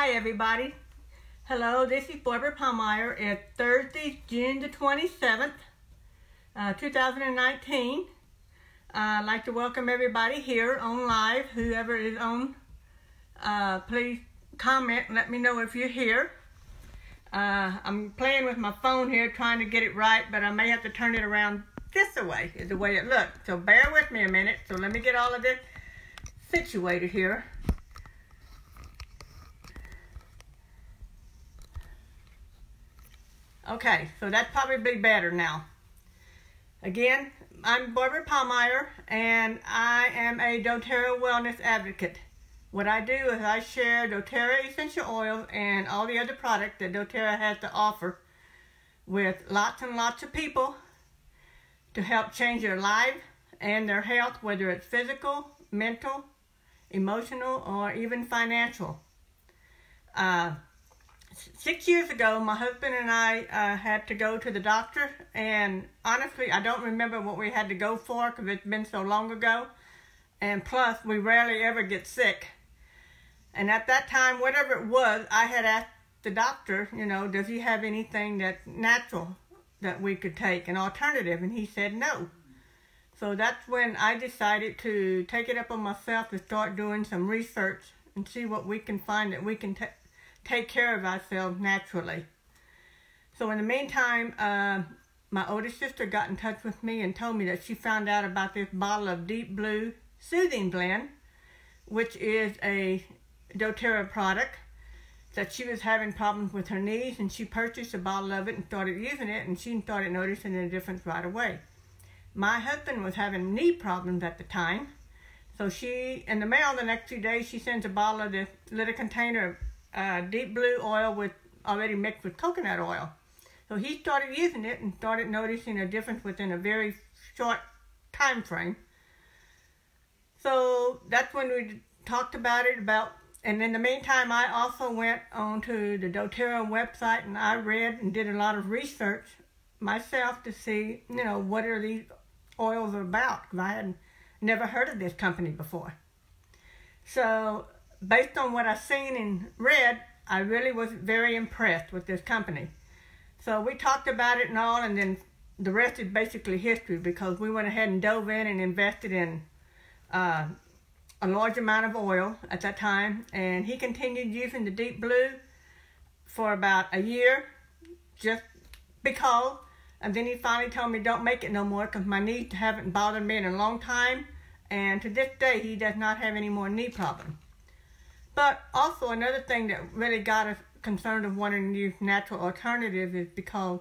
Hi everybody. Hello, this is Barbara Pahmeyer. It's Thursday, June the 27th, 2019. I'd like to welcome everybody here on live. Whoever is on, please comment and let me know if you're here. I'm playing with my phone here trying to get it right, but I may have to turn it around this way, is the way it looks. So bear with me a minute. So let me get all of this situated here. Okay, so that's probably better now. Again, I'm Barbara Pahmeyer, and I am a dōTERRA wellness advocate. What I do is I share dōTERRA essential oils and all the other products that dōTERRA has to offer with lots and lots of people to help change their life and their health, whether it's physical, mental, emotional, or even financial. 6 years ago, my husband and I had to go to the doctor, and honestly, I don't remember what we had to go for because it's been so long ago, and plus, we rarely ever get sick. And at that time, whatever it was, I had asked the doctor, you know, does he have anything that's natural that we could take, an alternative, and he said no. So that's when I decided to take it up on myself to start doing some research and see what we can find that we can take care of ourselves naturally. So in the meantime, my oldest sister got in touch with me and told me that she found out about this bottle of Deep Blue Soothing Blend, which is a dōTERRA product, that she was having problems with her knees, and she purchased a bottle of it and started using it, and she started noticing a difference right away. My husband was having knee problems at the time, so she, in the mail the next few days, she sends a bottle of this little container of Deep Blue oil with already mixed with coconut oil. So he started using it and started noticing a difference within a very short time frame. So that's when we talked about it, and in the meantime, I also went onto the dōTERRA website and I read and did a lot of research myself to see, you know, what are these oils about, because I had never heard of this company before. So based on what I've seen and read, I really was very impressed with this company. So we talked about it and all, and then the rest is basically history, because we went ahead and dove in and invested in a large amount of oil at that time, and he continued using the Deep Blue for about a year, just because, and then he finally told me don't make it no more because my knees haven't bothered me in a long time, and to this day he does not have any more knee problems. But also another thing that really got us concerned of wanting to use natural alternatives is because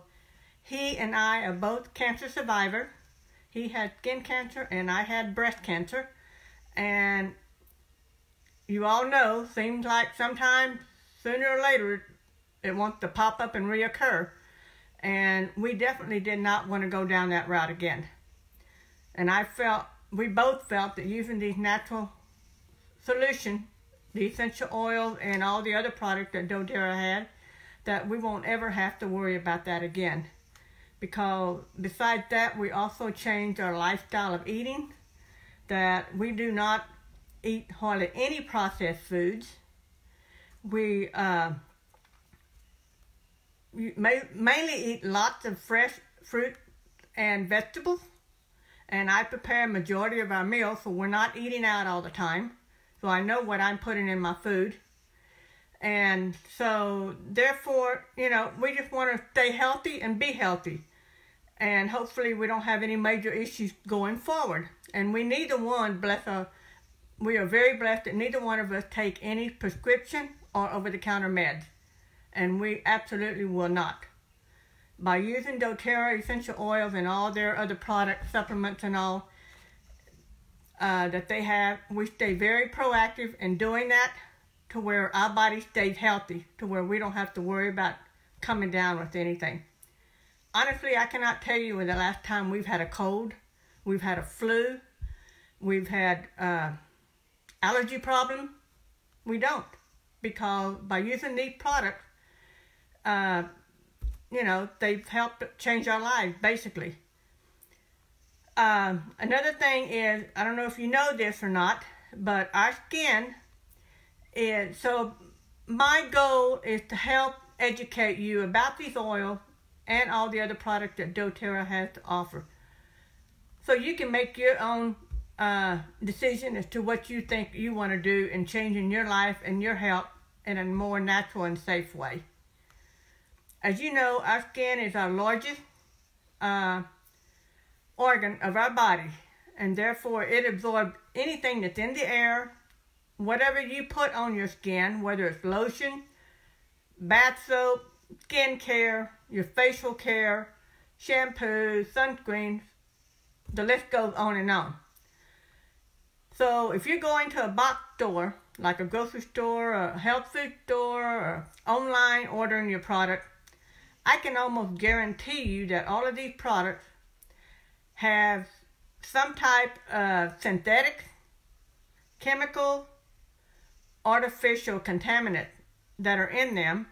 he and I are both cancer survivors. He had skin cancer and I had breast cancer. And you all know, seems like sometimes, sooner or later, it wants to pop up and reoccur. And we definitely did not want to go down that route again. And we both felt that using these natural solutions, the essential oils and all the other products that dōTERRA had, that we won't ever have to worry about that again. Because besides that, we also changed our lifestyle of eating, that we do not eat hardly any processed foods. We mainly eat lots of fresh fruit and vegetables, and I prepare a majority of our meals, so we're not eating out all the time. So I know what I'm putting in my food. And so, therefore, you know, we just want to stay healthy and be healthy. And hopefully we don't have any major issues going forward. And we neither one, we are very blessed that neither one of us take any prescription or over-the-counter meds. And we absolutely will not. By using dōTERRA essential oils and all their other products, supplements and all, that they have, we stay very proactive in doing that to where our body stays healthy, to where we don't have to worry about coming down with anything. Honestly, I cannot tell you when the last time we've had a cold, we've had a flu, we've had allergy problem. We don't, because by using these products, you know, they've helped change our lives, basically. Another thing is, I don't know if you know this or not, but our skin is, so my goal is to help educate you about these oils and all the other products that dōTERRA has to offer, so you can make your own decision as to what you think you want to do in changing your life and your health in a more natural and safe way. As you know, our skin is our largest organ of our body, and therefore it absorbs anything that's in the air, whatever you put on your skin, whether it's lotion, bath soap, skin care, your facial care, shampoo, sunscreen, the list goes on and on. So if you're going to a box store, like a grocery store, or a health food store, or online ordering your product, I can almost guarantee you that all of these products have some type of synthetic, chemical, artificial contaminants that are in them.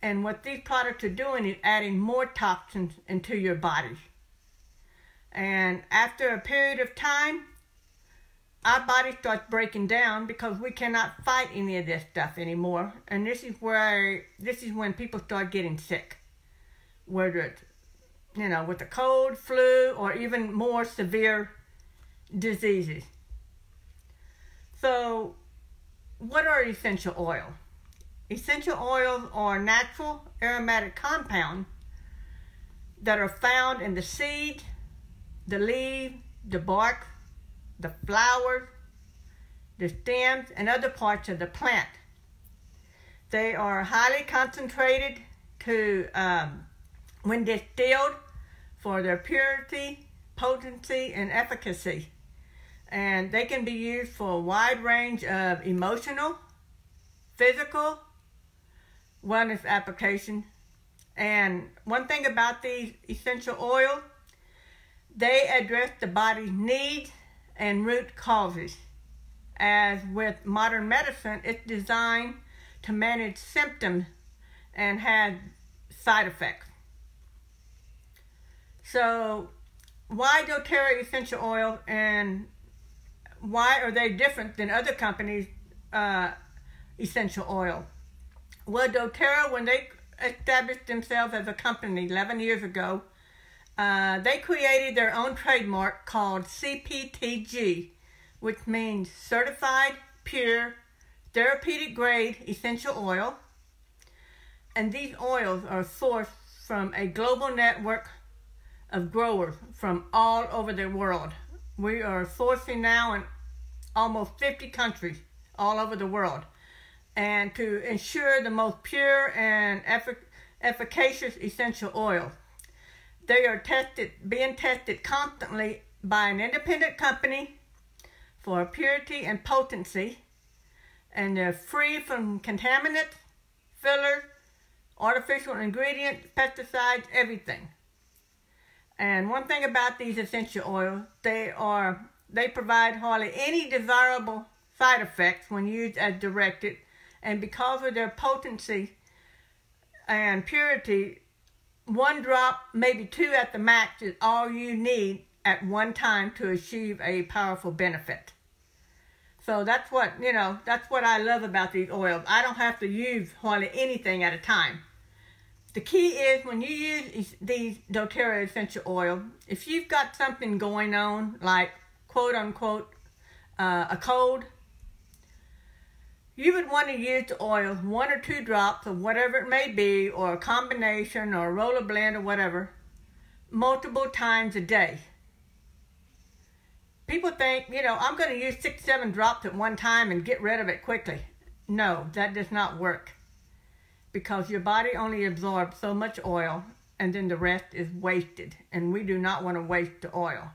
And what these products are doing is adding more toxins into your body. And after a period of time, our body starts breaking down because we cannot fight any of this stuff anymore. And this is when people start getting sick. Whether it's, with a cold, flu, or even more severe diseases. So, what are essential oils? Essential oils are natural aromatic compounds that are found in the seed, the leaf, the bark, the flowers, the stems, and other parts of the plant. They are highly concentrated when distilled for their purity, potency, and efficacy. And they can be used for a wide range of emotional, physical, wellness applications. And one thing about these essential oils, they address the body's needs and root causes. As with modern medicine, it's designed to manage symptoms and has side effects. So, why dōTERRA essential oil, and why are they different than other companies' essential oil? Well, dōTERRA, when they established themselves as a company 11 years ago, they created their own trademark called CPTG, which means Certified Pure Therapeutic Grade Essential Oil. And these oils are sourced from a global network of growers from all over the world. We are sourcing now in almost 50 countries all over the world. And to ensure the most pure and efficacious essential oils, they are being tested constantly by an independent company for purity and potency, and they're free from contaminants, fillers, artificial ingredients, pesticides, everything. And one thing about these essential oils, they provide hardly any desirable side effects when used as directed, and because of their potency and purity, 1 drop, maybe 2 at the max, is all you need at one time to achieve a powerful benefit. So that's what I love about these oils. I don't have to use hardly anything at a time. The key is when you use these dōTERRA essential oil, if you've got something going on, like quote unquote a cold, you would want to use the oil 1 or 2 drops of whatever it may be, or a combination, or a roller blend, or whatever, multiple times a day. People think, I'm going to use 6, 7 drops at one time and get rid of it quickly. No, that does not work. Because your body only absorbs so much oil, and then the rest is wasted. And we do not want to waste the oil.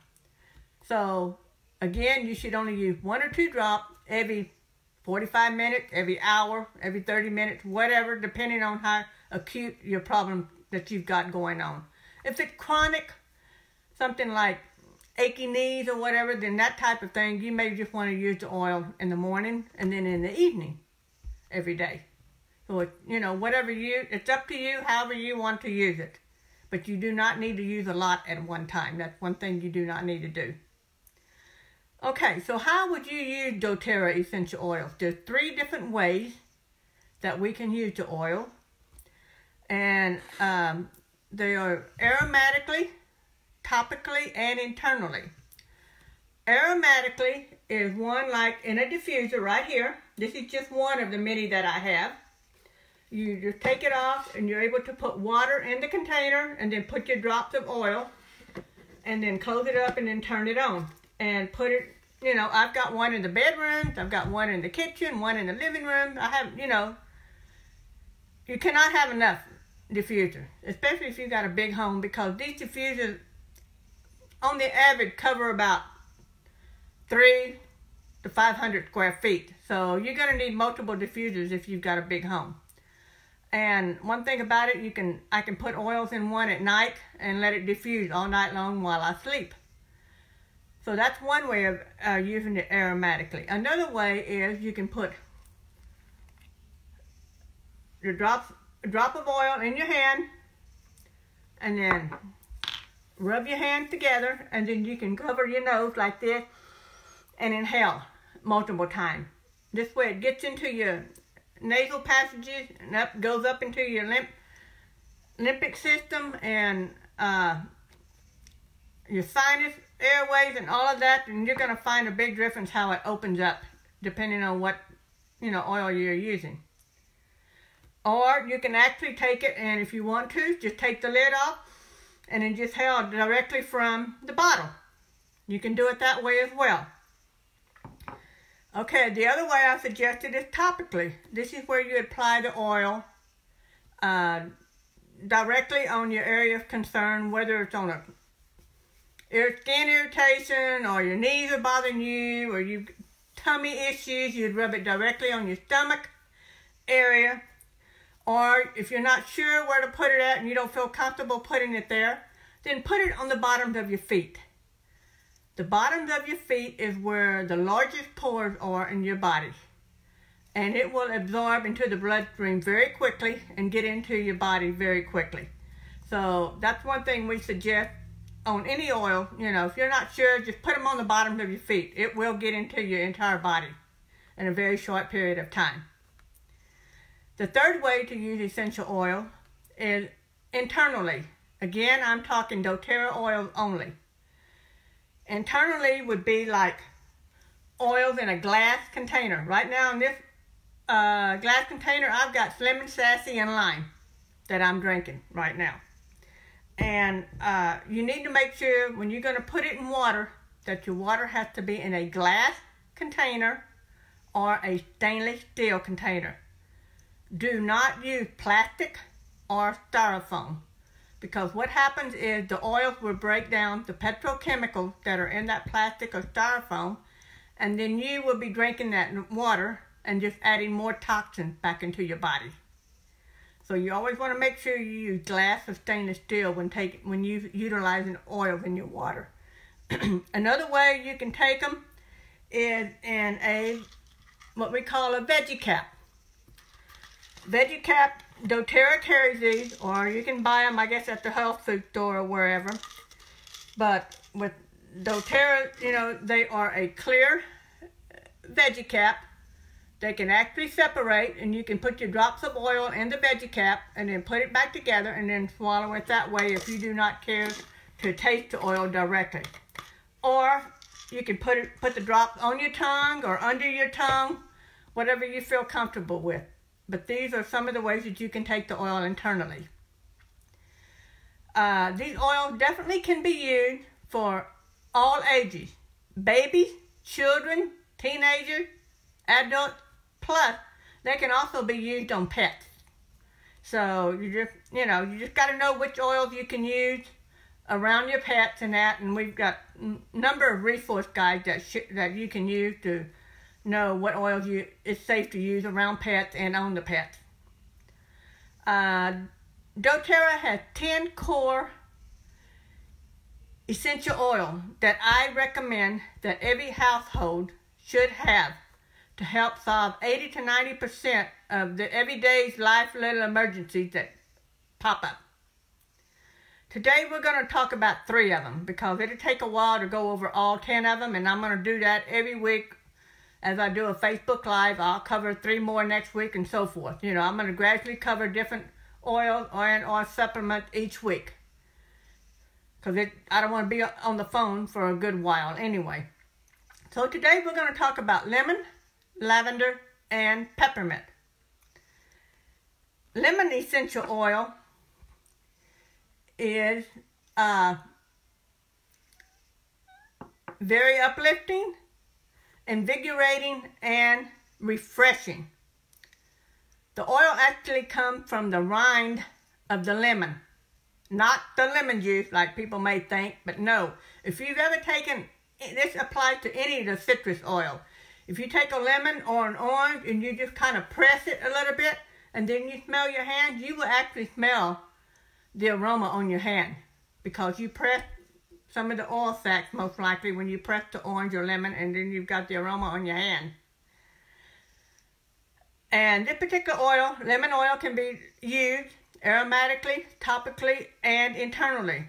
So, again, you should only use 1 or 2 drops every 45 minutes, every hour, every 30 minutes, whatever, depending on how acute your problem that you've got going on. If it's chronic, something like achy knees or whatever, then that type of thing, you may just want to use the oil in the morning and then in the evening every day. So, whatever it's up to you, however you want to use it. But you do not need to use a lot at one time. That's one thing you do not need to do. Okay, so how would you use dōTERRA essential oils? There's 3 different ways that we can use to oil. And they are aromatically, topically, and internally. Aromatically is one like in a diffuser right here. This is just one of the many that I have. You just take it off and you're able to put water in the container and then put your drops of oil and then close it up and then turn it on. And put it, you know, I've got one in the bedrooms, I've got one in the kitchen, one in the living room. I have, you know, you cannot have enough diffusers, especially if you've got a big home, because these diffusers on the average cover about 300 to 500 square feet. So you're going to need multiple diffusers if you've got a big home. And one thing about it, I can put oils in one at night and let it diffuse all night long while I sleep. So that's one way of using it aromatically. Another way is you can put your drop of oil in your hand and then rub your hands together, and then you can cover your nose like this and inhale multiple times. This way it gets into your nasal passages and goes up into your limbic system and your sinus airways and all of that, and you're going to find a big difference how it opens up depending on what, you know, oil you're using. Or you can actually take it, and if you want to, just take the lid off and then just inhale directly from the bottle. You can do it that way as well. Okay, the other way I suggested is topically. This is where you apply the oil directly on your area of concern, whether it's on skin irritation, or your knees are bothering you, or you tummy issues. You'd rub it directly on your stomach area. Or if you're not sure where to put it at and you don't feel comfortable putting it there, then put it on the bottoms of your feet. The bottoms of your feet is where the largest pores are in your body. And it will absorb into the bloodstream very quickly and get into your body very quickly. So that's one thing we suggest on any oil. You know, if you're not sure, just put them on the bottoms of your feet. It will get into your entire body in a very short period of time. The third way to use essential oil is internally. Again, I'm talking dōTERRA oils only. Internally would be like oils in a glass container. Right now in this glass container, I've got lemon, sassy, and lime that I'm drinking right now. And you need to make sure when you're going to put it in water that your water has to be in a glass container or a stainless steel container. Do not use plastic or styrofoam, because what happens is the oils will break down the petrochemicals that are in that plastic or styrofoam, and then you will be drinking that water and just adding more toxins back into your body. So you always want to make sure you use glass or stainless steel when you utilizing oils in your water. Another way you can take them is in what we call a veggie cap. Veggie cap, dōTERRA carries these, or you can buy them, I guess, at the health food store or wherever. But with dōTERRA, you know, they are a clear veggie cap. They can actually separate, and you can put your drops of oil in the veggie cap and then put it back together and then swallow it that way if you do not care to taste the oil directly. Or you can put the drops on your tongue or under your tongue, whatever you feel comfortable with. But these are some of the ways that you can take the oil internally. These oils definitely can be used for all ages. Babies, children, teenagers, adults, plus they can also be used on pets. So you just got to know which oils you can use around your pets and that. And we've got a number of resource guides that you can use to know what oils it's safe to use around pets and on the pets. dōTERRA has 10 core essential oils that I recommend that every household should have to help solve 80 to 90% of the everyday life little emergencies that pop up. Today we're going to talk about 3 of them because it'll take a while to go over all 10 of them, and I'm going to do that every week as I do a Facebook Live, I'll cover 3 more next week and so forth. You know, I'm going to gradually cover different oils or supplements each week. Because I don't want to be on the phone for a good while anyway. So today we're going to talk about lemon, lavender, and peppermint. Lemon essential oil is very uplifting, invigorating, and refreshing. The oil actually comes from the rind of the lemon, not the lemon juice like people may think, but no. If you've ever taken, this applies to any of the citrus oil. If you take a lemon or an orange and you just kind of press it a little bit and then you smell your hand, you will actually smell the aroma on your hand because you press some of the oil sacs most likely when you press the orange or lemon, and then you've got the aroma on your hand. And this particular oil, lemon oil, can be used aromatically, topically, and internally.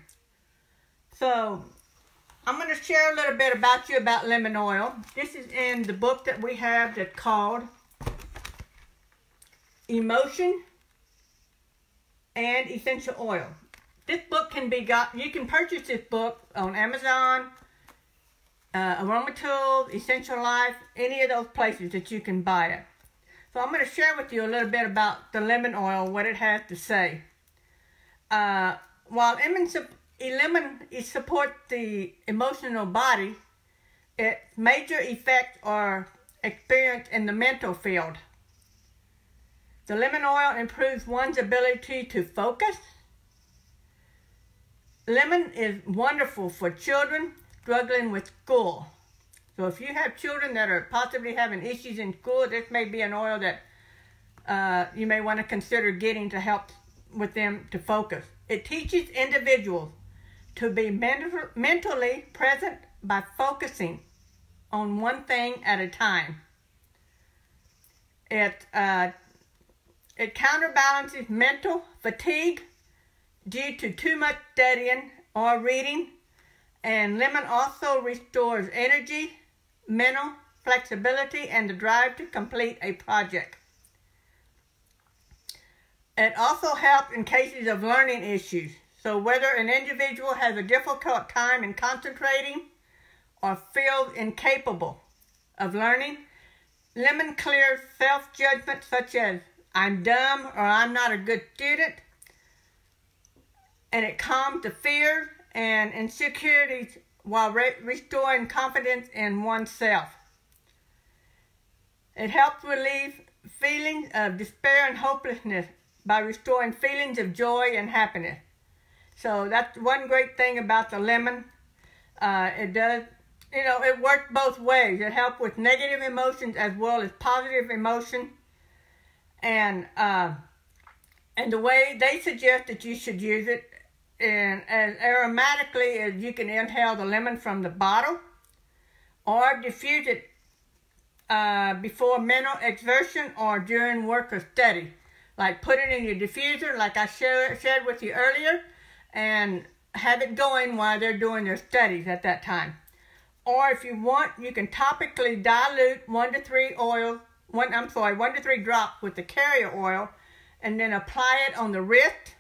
So I'm going to share a little bit about you about lemon oil. This is in the book that we have that's called Emotion and Essential Oil. This book can be got, you can purchase this book on Amazon, Aroma Tools, Essential Life, any of those places that you can buy it. So I'm going to share with you a little bit about the lemon oil, what it has to say. While lemon supports the emotional body, its major effects are experienced in the mental field. The lemon oil improves one's ability to focus. Lemon is wonderful for children struggling with school. So if you have children that are possibly having issues in school, this may be an oil that you may want to consider getting to help with them to focus. It teaches individuals to be mentally present by focusing on one thing at a time. It counterbalances mental fatigue due to too much studying or reading, and lemon also restores energy, mental flexibility, and the drive to complete a project. It also helps in cases of learning issues. So whether an individual has a difficult time in concentrating or feels incapable of learning, lemon clears self-judgment such as I'm dumb or I'm not a good student, and it calms the fears and insecurities while restoring confidence in oneself. It helps relieve feelings of despair and hopelessness by restoring feelings of joy and happiness. So that's one great thing about the lemon. It does, you know, it works both ways. It helps with negative emotions as well as positive emotion. And the way they suggest that you should use it, and as aromatically as you can inhale the lemon from the bottle or diffuse it before mental exertion or during work or study. Like put it in your diffuser like I shared with you earlier and have it going while they're doing their studies at that time. Or if you want, you can topically dilute 1 to 3 drops with the carrier oil and then apply it on the wrist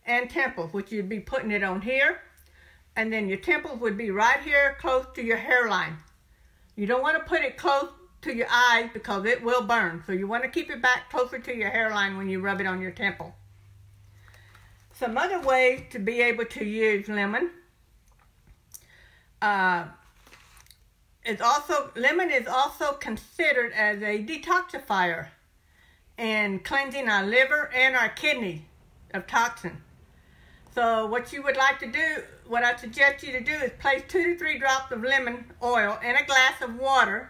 and temples, which you'd be putting it on here, and then your temples would be right here close to your hairline. You don't want to put it close to your eyes because it will burn, so you want to keep it back closer to your hairline when you rub it on your temple. Some other ways to be able to use lemon lemon is also considered as a detoxifier in cleansing our liver and our kidneys of toxins. So what you would like to do, what I suggest you to do is place 2 to 3 drops of lemon oil in a glass of water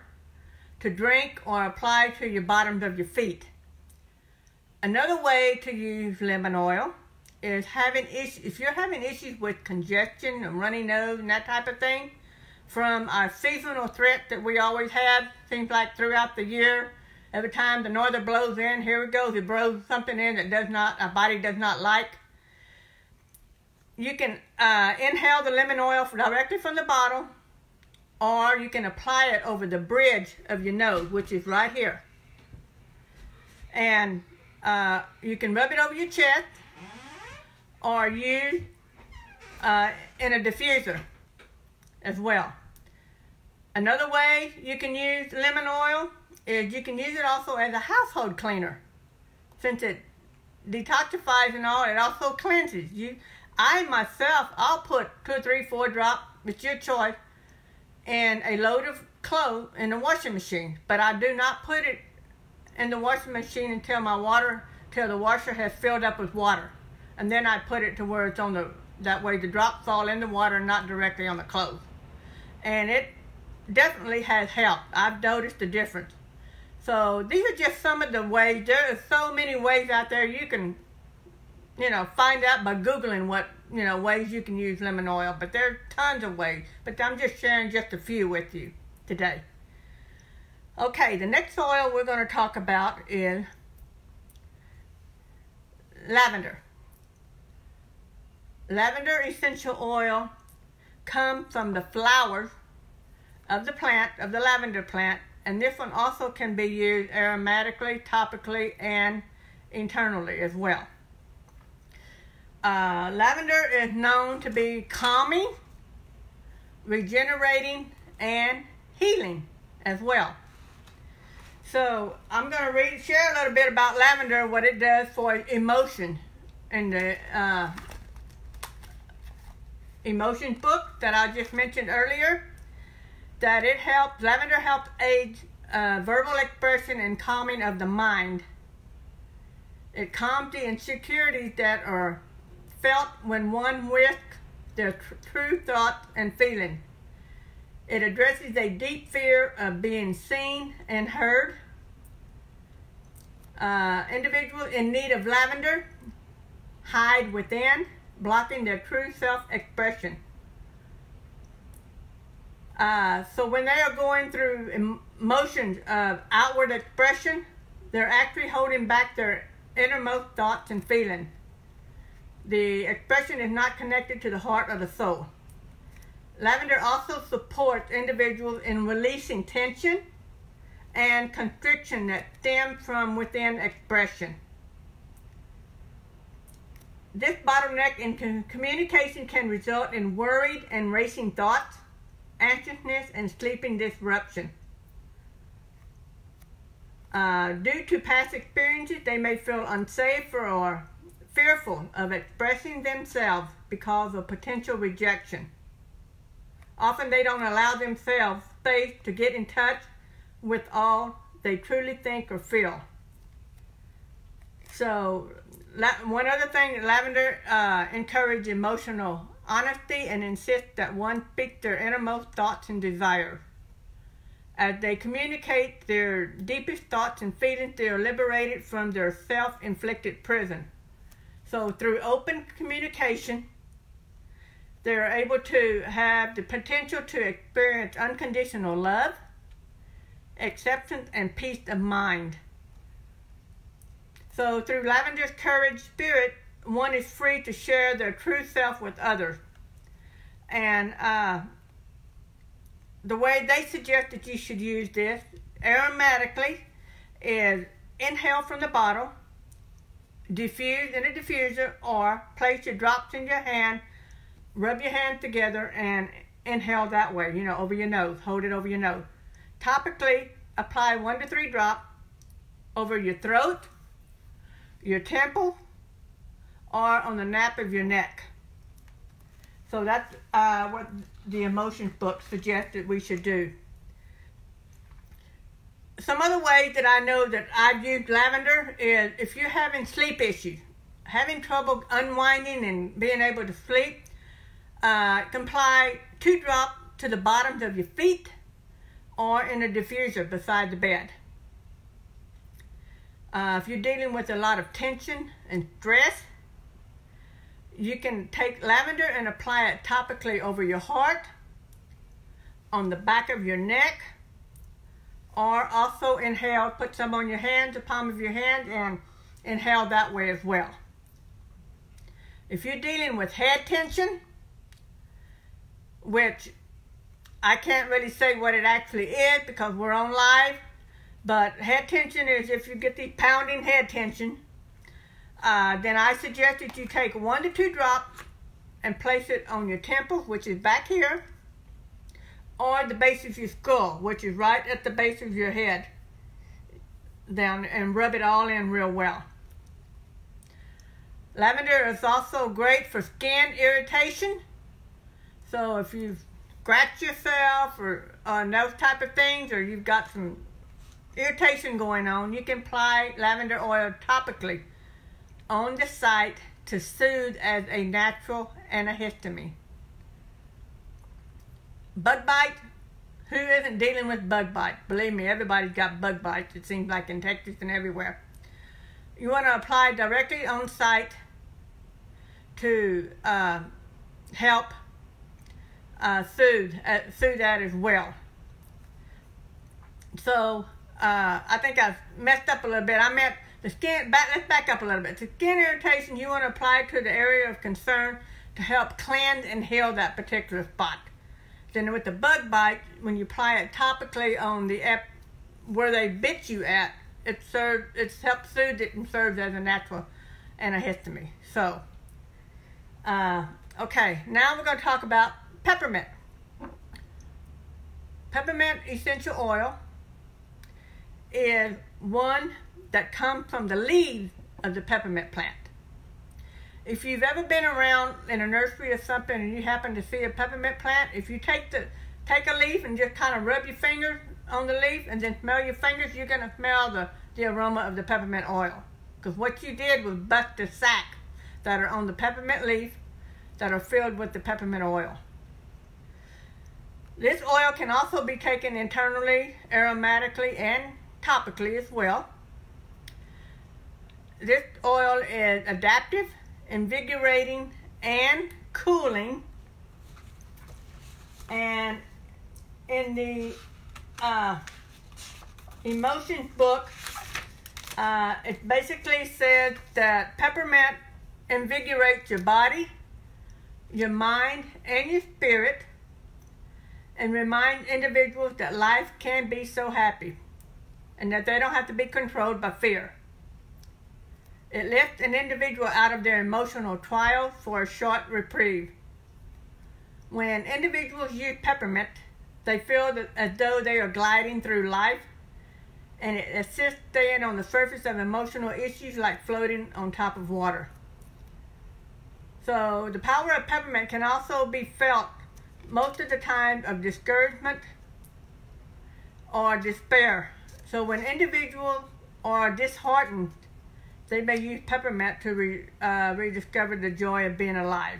to drink or apply to your bottoms of your feet. Another way to use lemon oil is if you're having issues with congestion and runny nose and that type of thing from our seasonal threat that we always have, seems like throughout the year. Every time the norther blows in, here it goes, it blows something in that our body does not like. You can inhale the lemon oil directly from the bottle or you can apply it over the bridge of your nose, which is right here. And you can rub it over your chest or use in a diffuser as well. Another way you can use lemon oil is you can use it also as a household cleaner. Since it detoxifies and all, it also cleanses. I myself, I'll put 2 or 3, 4 drops, it's your choice, in a load of clothes in the washing machine. But I do not put it in the washing machine until the washer has filled up with water. And then I put it to where it's on that way the drops fall in the water and not directly on the clothes. And it definitely has helped. I've noticed the difference. So these are just some of the ways. There are so many ways out there you can, find out by Googling what, ways you can use lemon oil. But there are tons of ways. But I'm just sharing just a few with you today. Okay, the next oil we're going to talk about is lavender. Lavender essential oil comes from the flowers of the plant, of the lavender plant, and this one also can be used aromatically, topically, and internally as well. Lavender is known to be calming, regenerating, and healing as well. So I'm going to share a little bit about lavender, what it does for emotion in the emotion book that I just mentioned earlier. That lavender helps aid verbal expression and calming of the mind. It calms the insecurities that are felt when one risks their true thoughts and feelings. It addresses a deep fear of being seen and heard. Individuals in need of lavender hide within, blocking their true self-expression. So when they are going through emotions of outward expression, they're actually holding back their innermost thoughts and feelings. The expression is not connected to the heart or the soul. Lavender also supports individuals in releasing tension and constriction that stem from within expression. This bottleneck in communication can result in worried and racing thoughts, anxiousness, and sleeping disruption. Due to past experiences, they may feel unsafe or fearful of expressing themselves because of potential rejection. Often they don't allow themselves space to get in touch with all they truly think or feel. So one other thing, lavender encourages emotional honesty and insists that one speak their innermost thoughts and desires. As they communicate their deepest thoughts and feelings, they are liberated from their self-inflicted prison. So through open communication, they are able to have the potential to experience unconditional love, acceptance, and peace of mind. So through lavender's courage spirit, one is free to share their true self with others. And the way they suggest that you should use this aromatically is inhale from the bottle, diffuse in a diffuser, or place your drops in your hand, rub your hands together, and inhale that way, over your nose. Hold it over your nose. Topically, apply 1 to 3 drops over your throat, your temple, or on the nape of your neck. So that's what the emotions book suggests that we should do. Some other ways that I know that I've used lavender is if you're having sleep issues, having trouble unwinding and being able to sleep, apply 2 drops to the bottoms of your feet or in a diffuser beside the bed. If you're dealing with a lot of tension and stress, you can take lavender and apply it topically over your heart, on the back of your neck, or also inhale, put some on your hands, the palm of your hand, and inhale that way as well. If you're dealing with head tension, which I can't really say what it actually is because we're on live, but head tension is if you get the pounding head tension, then I suggest that you take 1 to 2 drops and place it on your temple, which is back here, or the base of your skull, which is right at the base of your head, down, and rub it all in real well. Lavender is also great for skin irritation. So if you scratch yourself or those type of things, or you've got some irritation going on, you can apply lavender oil topically on the site to soothe as a natural antihistamine. Bug bite. Who isn't dealing with bug bite? Believe me, everybody's got bug bites, it seems like, in Texas and everywhere. You want to apply directly on site to help soothe that as well. So I think I've messed up a little bit. I meant the skin. Let's back up a little bit. The skin irritation, you want to apply to the area of concern to help cleanse and heal that particular spot. Then with the bug bite, when you apply it topically on the where they bit you at, it helps soothe it and serves as a natural antihistamine. So, okay, now we're going to talk about peppermint. Peppermint essential oil is one that comes from the leaves of the peppermint plant. If you've ever been around in a nursery or something and you happen to see a peppermint plant, if you take a leaf and just kind of rub your fingers on the leaf and then smell your fingers, you're going to smell the aroma of the peppermint oil. Because what you did was bust the sac that are on the peppermint leaf that are filled with the peppermint oil. This oil can also be taken internally, aromatically, and topically as well. This oil is adaptive, invigorating, and cooling. And in the Emotions book, it basically said that peppermint invigorates your body, your mind, and your spirit, and reminds individuals that life can be so happy and that they don't have to be controlled by fear. It lifts an individual out of their emotional trials for a short reprieve. When individuals use peppermint, they feel as though they are gliding through life, and it assists staying on the surface of emotional issues like floating on top of water. So the power of peppermint can also be felt most of the time of discouragement or despair. So when individuals are disheartened, they may use peppermint to rediscover the joy of being alive.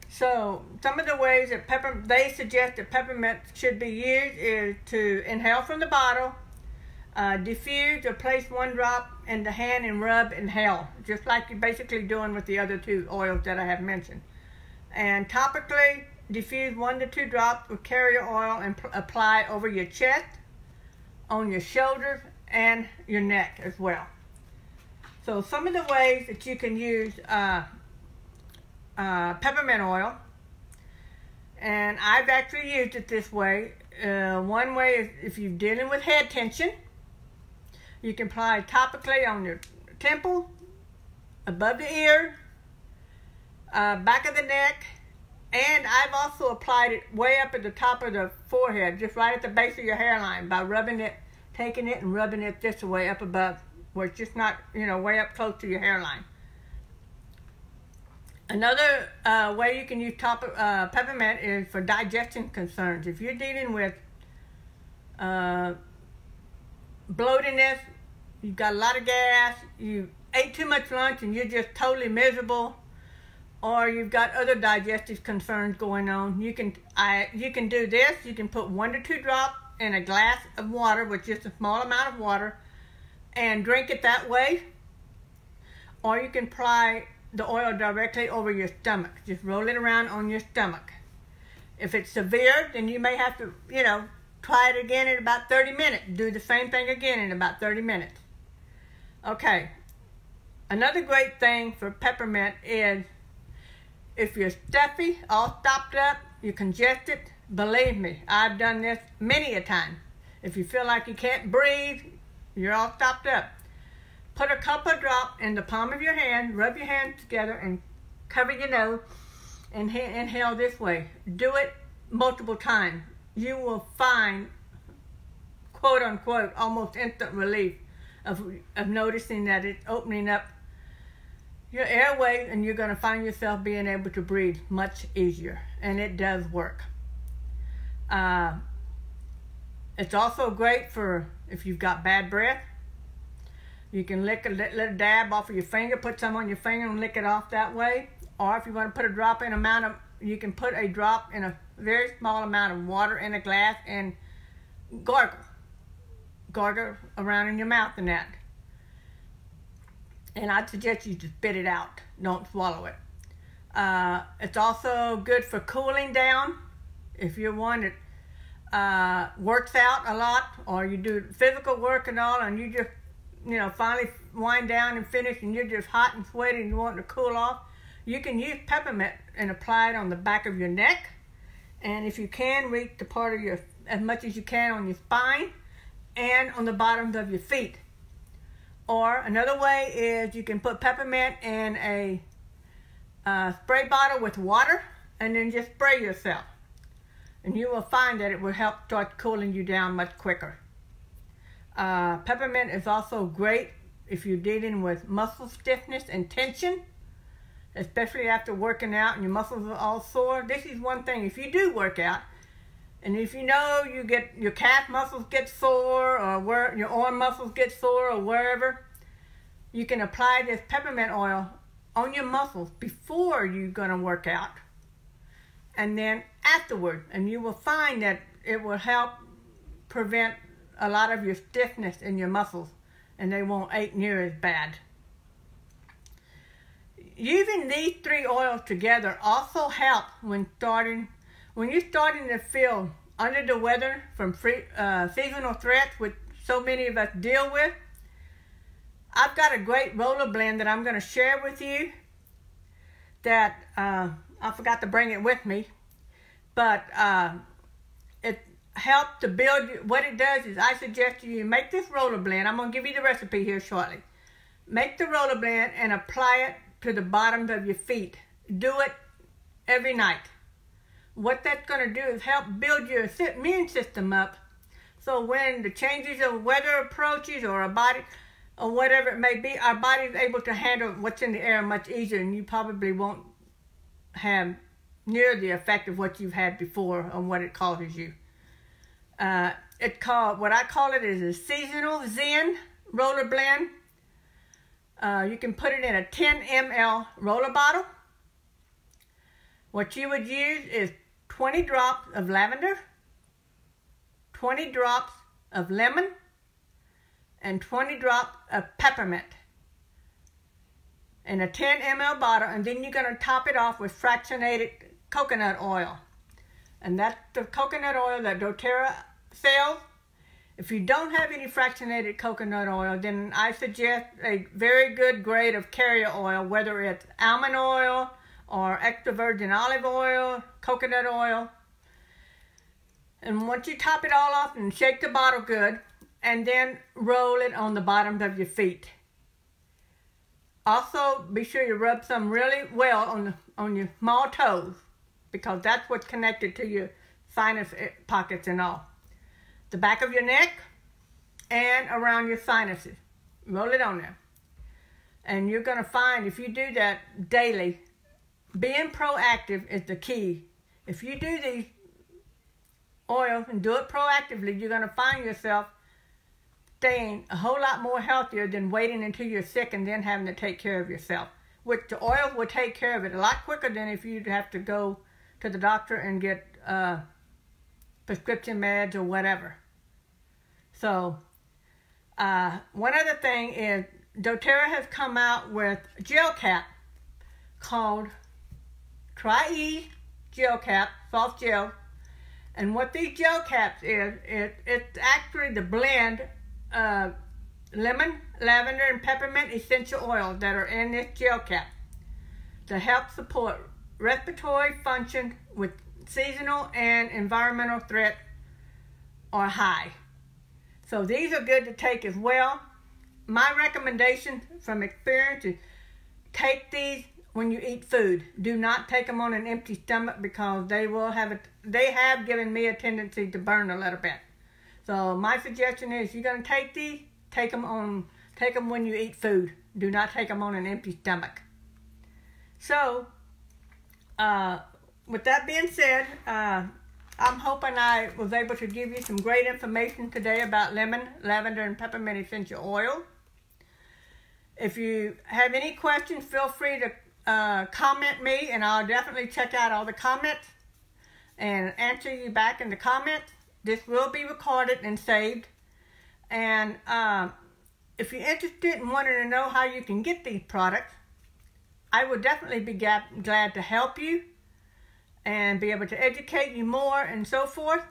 So some of the ways that they suggest that peppermint should be used is to inhale from the bottle, diffuse or place 1 drop in the hand and rub, inhale, just like you're basically doing with the other 2 oils that I have mentioned. And topically, diffuse 1 to 2 drops with carrier oil and apply over your chest, on your shoulders, and your neck as well. So some of the ways that you can use peppermint oil, and I've actually used it this way. One way is if you're dealing with head tension, you can apply topically on your temple, above the ear, back of the neck, and I've also applied it way up at the top of the forehead, just right at the base of your hairline, by rubbing it, taking it and rubbing it this way up above, where it's just not, way up close to your hairline. Another way you can use peppermint is for digestion concerns. If you're dealing with bloatiness, you've got a lot of gas, you ate too much lunch and you're just totally miserable, or you've got other digestive concerns going on, you can do this. You can put 1 to 2 drops in a glass of water with just a small amount of water and drink it that way. Or you can apply the oil directly over your stomach. Just roll it around on your stomach. If it's severe, then you may have to, try it again in about 30 minutes. Do the same thing again in about 30 minutes. Okay. Another great thing for peppermint is if you're stuffy, all stopped up, you're congested, believe me, I've done this many a time. If you feel like you can't breathe, you're all stopped up. Put a couple of drops in the palm of your hand, rub your hands together, and cover your nose, and inhale this way. Do it multiple times. You will find, quote unquote, almost instant relief of noticing that it's opening up your airway, and you're going to find yourself being able to breathe much easier. And it does work. It's also great for if you've got bad breath. You can lick a little dab off of your finger, put some on your finger and lick it off that way. Or if you want to put a drop in you can put a drop in a very small amount of water in a glass and gargle. Gargle around in your mouth and that. And I'd suggest you to spit it out. Don't swallow it. It's also good for cooling down. If you're one that works out a lot, or you do physical work and all, and you just, finally wind down and finish, and you're just hot and sweaty and you want to cool off, you can use peppermint and apply it on the back of your neck. And if you can, reach the part of as much as you can on your spine and on the bottoms of your feet. Or another way is you can put peppermint in a spray bottle with water and then just spray yourself. And you will find that it will help start cooling you down much quicker. Peppermint is also great if you're dealing with muscle stiffness and tension, especially after working out and your muscles are all sore. This is one thing, if you do work out, and if you know you get your calf muscles get sore, or your arm muscles get sore, or wherever, you can apply this peppermint oil on your muscles before you're going to work out, and then afterward, and you will find that it will help prevent a lot of your stiffness in your muscles, and they won't ache near as bad. Using these three oils together also help when you're starting to feel under the weather from seasonal threats, which so many of us deal with. I've got a great roller blend that I'm going to share with you that I forgot to bring it with me, but it helps to build. What it does is I suggest you make this roller blend. I'm going to give you the recipe here shortly. Make the roller blend and apply it to the bottoms of your feet. Do it every night. What that's going to do is help build your immune system up, so when the changes of weather approaches, or a body, or whatever it may be, our body is able to handle what's in the air much easier, and you probably won't have near the effect of what you've had before on what it causes you. What I call it is a seasonal Zen roller blend. You can put it in a 10 ml roller bottle. What you would use is 20 drops of lavender, 20 drops of lemon, and 20 drops of peppermint in a 10 ml bottle, and then you're going to top it off with fractionated coconut oil. And that's the coconut oil that dōTERRA sells. If you don't have any fractionated coconut oil, then I suggest a very good grade of carrier oil, whether it's almond oil or extra virgin olive oil, coconut oil. And once you top it all off and shake the bottle good, and then roll it on the bottoms of your feet. Also, be sure you rub some really well on your small toes, because that's what's connected to your sinus pockets and all. The back of your neck and around your sinuses. Roll it on there. And you're going to find, if you do that daily, being proactive is the key. If you do these oils and do it proactively, you're going to find yourself staying a whole lot more healthier than waiting until you're sick and then having to take care of yourself. Which the oil will take care of it a lot quicker than if you'd have to go to the doctor and get prescription meds or whatever. So, one other thing is dōTERRA has come out with a gel cap called Tri-E gel cap, soft gel. And what these gel caps is, it's actually the blend of lemon, lavender, and peppermint essential oils that are in this gel cap to help support respiratory function with seasonal and environmental threat are high. So these are good to take as well. My recommendation from experience is take these when you eat food. Do not take them on an empty stomach because they have given me a tendency to burn a little bit. So my suggestion is, you're going to take these, take them when you eat food. Do not take them on an empty stomach. So, with that being said, I'm hoping I was able to give you some great information today about lemon, lavender, and peppermint essential oil. If you have any questions, feel free to comment me, and I'll definitely check out all the comments and answer you back in the comments. This will be recorded and saved. And if you're interested in wanting to know how you can get these products, I would definitely be glad to help you and be able to educate you more and so forth.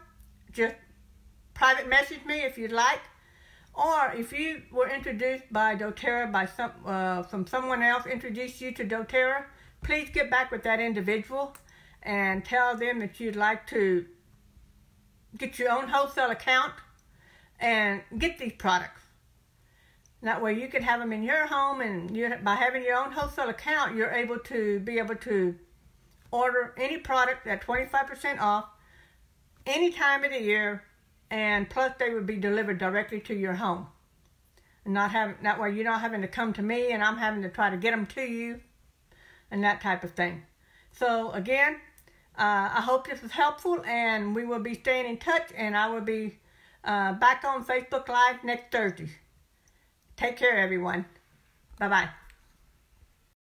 Just private message me if you'd like. Or if you were introduced by dōTERRA from someone else introduced you to dōTERRA, please get back with that individual and tell them that you'd like to get your own wholesale account and get these products. That way you can have them in your home, and by having your own wholesale account, you're able to order any product at 25% off any time of the year, and plus they would be delivered directly to your home. And that way you're not having to come to me and I'm having to try to get them to you and that type of thing. So again, I hope this was helpful, and we will be staying in touch, and I will be back on Facebook Live next Thursday. Take care, everyone. Bye-bye.